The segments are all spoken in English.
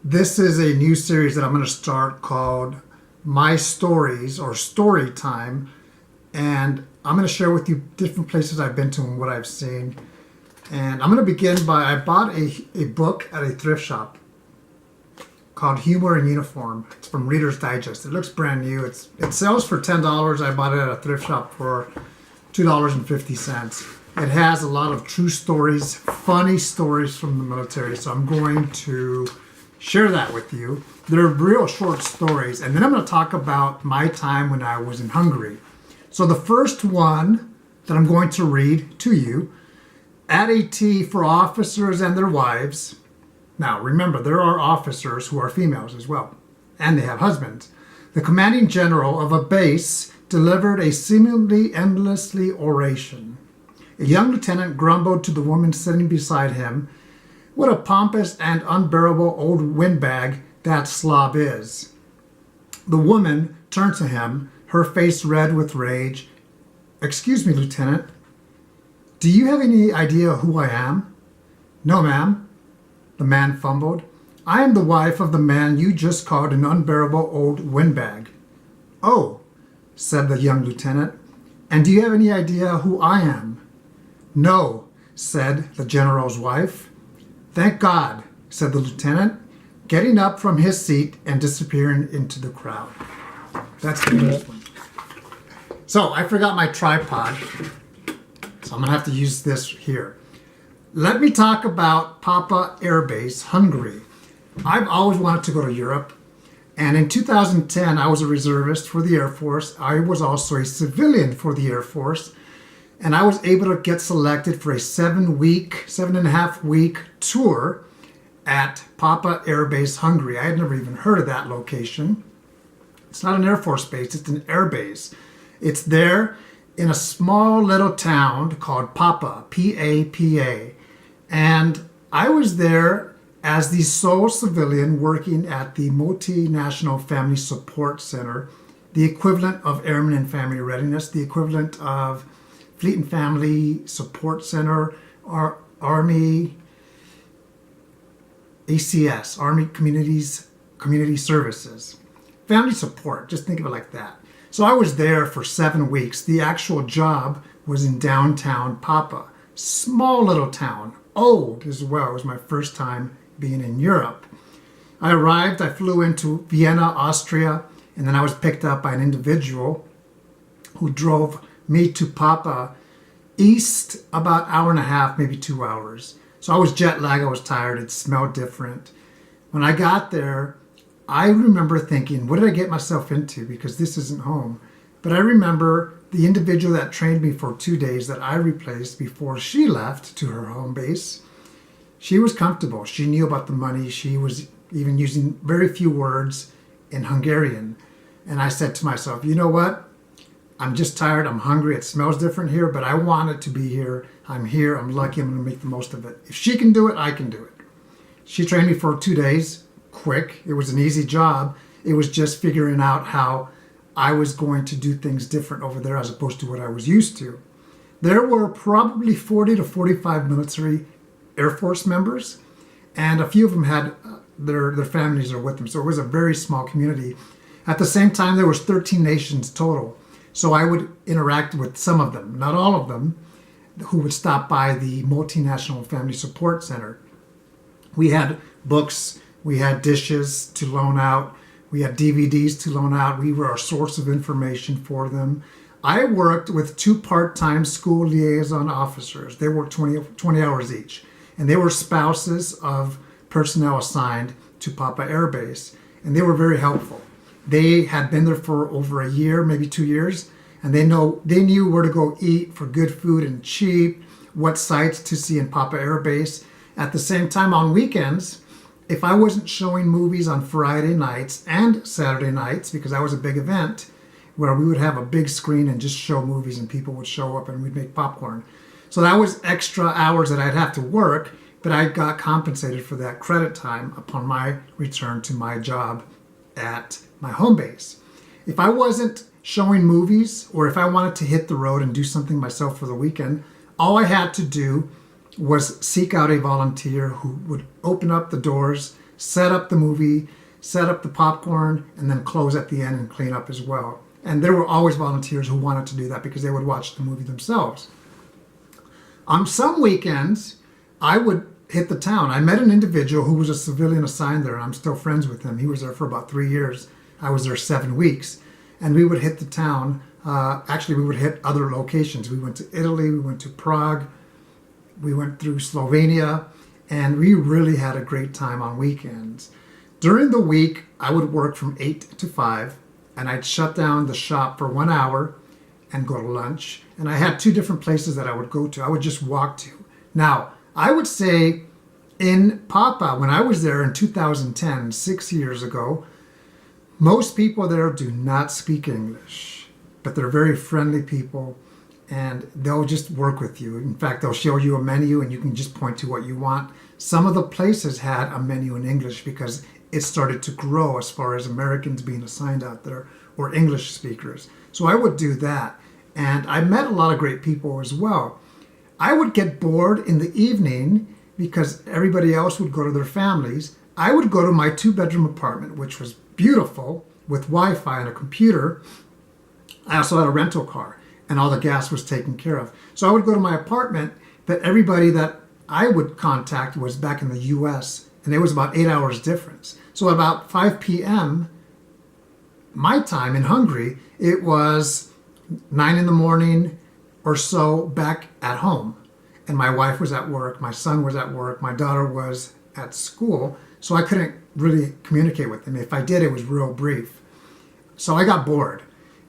This is a new series that I'm going to start called My Stories or Story Time. And I'm going to share with you different places I've been to and what I've seen. And I'm going to begin by, I bought a book at a thrift shop called Humor in Uniform. It's from Reader's Digest. It looks brand new. It sells for $10. I bought it at a thrift shop for $2.50. It has a lot of true stories, funny stories from the military. So I'm going to share that with you. They're real short stories. And then I'm going to talk about my time when I was in Hungary. So the first one that I'm going to read to you, at AT for officers and their wives. Now remember, there are officers who are females as well, and they have husbands. The commanding general of a base delivered a seemingly endlessly oration. A young lieutenant grumbled to the woman sitting beside him, "What a pompous and unbearable old windbag that slob is." The woman turned to him, her face red with rage. "Excuse me, Lieutenant. Do you have any idea who I am?" "No, ma'am," the man fumbled. "I am the wife of the man you just called an unbearable old windbag." "Oh," said the young lieutenant. "And do you have any idea who I am?" "No," said the general's wife. "Thank God," said the lieutenant, getting up from his seat and disappearing into the crowd. That's the first one. So I forgot my tripod, so I'm going to have to use this here. Let me talk about Papa Air Base, Hungary. I've always wanted to go to Europe, and in 2010 I was a reservist for the Air Force. I was also a civilian for the Air Force, and I was able to get selected for a 7.5 week tour at Papa Air Base, Hungary. I had never even heard of that location. It's not an Air Force base, it's an air base. It's there in a small little town called Papa, P-A-P-A. And I was there as the sole civilian working at the Multinational Family Support Center, the equivalent of Airmen and Family Readiness, the equivalent of Fleet and Family Support Center, or Army ACS, Army Community Services. Family support, just think of it like that. So I was there for 7 weeks. The actual job was in downtown Papa, small little town, old as well. It was my first time being in Europe. I arrived, I flew into Vienna, Austria, and then I was picked up by an individual who drove me to Papa east about hour and a half, maybe 2 hours. So I was jet lagged, I was tired, it smelled different. When I got there, I remember thinking, what did I get myself into? Because this isn't home. But I remember the individual that trained me for 2 days that I replaced before she left to her home base. She was comfortable. She knew about the money. She was even using very few words in Hungarian. And I said to myself, you know what? I'm just tired. I'm hungry. It smells different here, but I wanted to be here. I'm here. I'm lucky. I'm going to make the most of it. If she can do it, I can do it. She trained me for 2 days. Quick. It was an easy job. It was just figuring out how I was going to do things different over there as opposed to what I was used to. There were probably 40 to 45 military Air Force members, and a few of them had their families are with them. So it was a very small community. At the same time, there was 13 nations total. So I would interact with some of them, not all of them, who would stop by the Multinational Family Support Center. We had books, we had dishes to loan out, we had DVDs to loan out. We were a source of information for them. I worked with 2 part-time school liaison officers. They worked 20 hours each, and they were spouses of personnel assigned to Papa Air Base, and they were very helpful. They had been there for over a year, maybe 2 years, and they knew where to go eat for good food and cheap, what sites to see in Papa Air Base. At the same time, on weekends, if I wasn't showing movies on Friday nights and Saturday nights, because that was a big event where we would have a big screen and just show movies and people would show up and we'd make popcorn. So that was extra hours that I'd have to work, but I got compensated for that credit time upon my return to my job at my home base. If I wasn't showing movies or if I wanted to hit the road and do something myself for the weekend, all I had to do was seek out a volunteer who would open up the doors set up the movie, set up the popcorn, and then close at the end and clean up as well. And there were always volunteers who wanted to do that because they would watch the movie themselves. On some weekends, I would hit the town. I met an individual who was a civilian assigned there, and I'm still friends with him. He was there for about 3 years. I was there 7 weeks. And we would hit the town. Actually, we would hit other locations. We went to Italy, we went to Prague, we went through Slovenia, and we really had a great time on weekends. During the week, I would work from 8 to 5, and I'd shut down the shop for 1 hour and go to lunch. And I had 2 different places that I would go to. I would just walk to. Now, I would say in Papa, when I was there in 2010, 6 years ago, most people there do not speak English, but they're very friendly people, and they'll just work with you. In fact, they'll show you a menu and you can just point to what you want. Some of the places had a menu in English because it started to grow as far as Americans being assigned out there or English speakers. So I would do that. And I met a lot of great people as well. I would get bored in the evening because everybody else would go to their families. I would go to my 2-bedroom apartment, which was beautiful, with Wi-Fi and a computer. I also had a rental car, and all the gas was taken care of. So I would go to my apartment, but everybody that I would contact was back in the US, and it was about 8 hours difference. So about 5 p.m. my time in Hungary, it was 9 in the morning or so back at home. And my wife was at work, my son was at work, my daughter was at school, so I couldn't really communicate with them. If I did, it was real brief. So I got bored.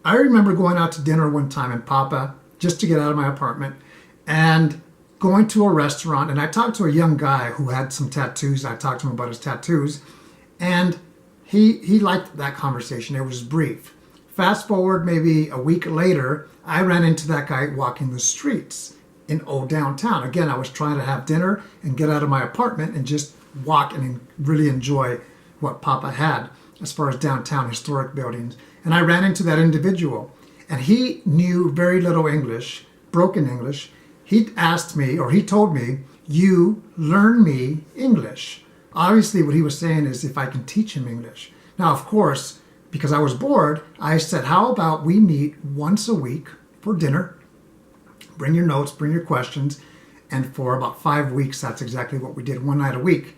I remember going out to dinner one time in Papa just to get out of my apartment and going to a restaurant, and I talked to a young guy who had some tattoos. I talked to him about his tattoos, and he liked that conversation. It was brief. Fast forward maybe a week later, I ran into that guy walking the streets in old downtown. Again, I was trying to have dinner and get out of my apartment and just walk and really enjoy what Papa had as far as downtown historic buildings. And I ran into that individual, and he knew very little English, broken English. He asked me, or he told me, "You learn me English." Obviously, what he was saying is if I can teach him English. Now, of course, because I was bored, I said, how about we meet once a week for dinner? Bring your notes, bring your questions. And for about 5 weeks, that's exactly what we did, one night a week.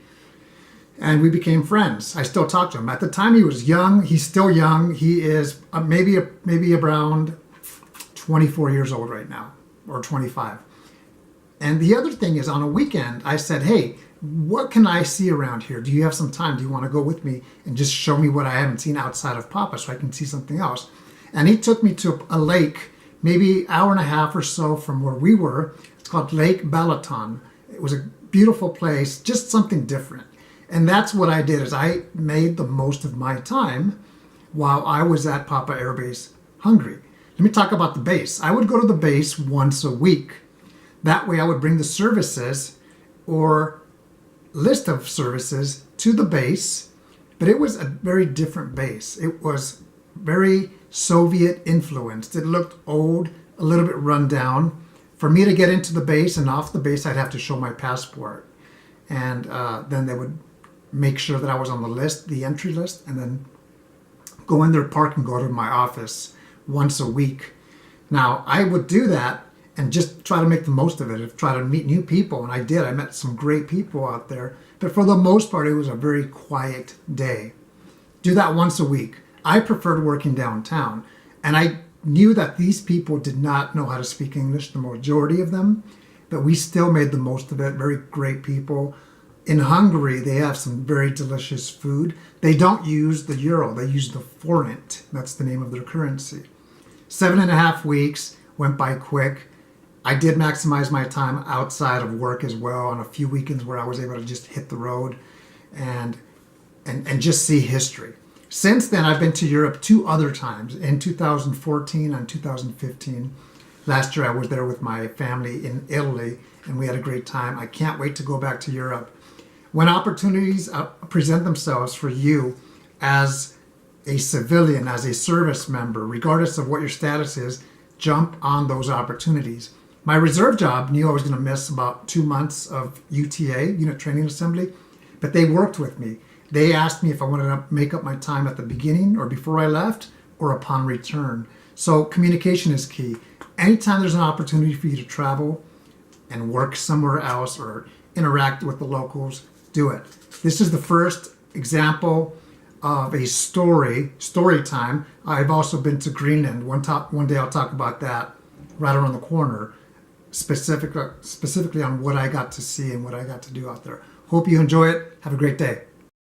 And we became friends. I still talk to him. At the time, he was young. He's still young. He is maybe around 24 years old right now, or 25. And the other thing is, on a weekend, I said, hey, what can I see around here? Do you have some time? Do you want to go with me and just show me what I haven't seen outside of Papa so I can see something else? And he took me to a lake, maybe an hour and a half or so from where we were. It's called Lake Balaton. It was a beautiful place, just something different. And that's what I did, is I made the most of my time while I was at Papa Air Base, Hungary. Let me talk about the base. I would go to the base once a week. That way I would bring the services or list of services to the base, but it was a very different base. It was very Soviet influenced. It looked old, a little bit run down. For me to get into the base and off the base, I'd have to show my passport. And then they would make sure that I was on the list, the entry list, and then go in there, park, and go to my office once a week. Now, I would do that and just try to make the most of it, try to meet new people, and I did. I met some great people out there, but for the most part, it was a very quiet day. Do that once a week. I preferred working downtown, and I knew that these people did not know how to speak English, the majority of them, but we still made the most of it. Very great people. In Hungary, they have some very delicious food. They don't use the euro, they use the forint. That's the name of their currency. 7.5 weeks went by quick. I did maximize my time outside of work as well on a few weekends where I was able to just hit the road and just see history. Since then, I've been to Europe 2 other times, in 2014 and 2015. Last year, I was there with my family in Italy, and we had a great time. I can't wait to go back to Europe. When opportunities present themselves for you as a civilian, as a service member, regardless of what your status is, jump on those opportunities. My reserve job knew I was going to miss about 2 months of UTA, Unit Training Assembly, but they worked with me. They asked me if I wanted to make up my time at the beginning or before I left or upon return. So communication is key. Anytime there's an opportunity for you to travel and work somewhere else or interact with the locals, do it. This is the first example of a story time. I've also been to Greenland. One day I'll talk about that right around the corner, specifically on what I got to see and what I got to do out there. Hope you enjoy it. Have a great day.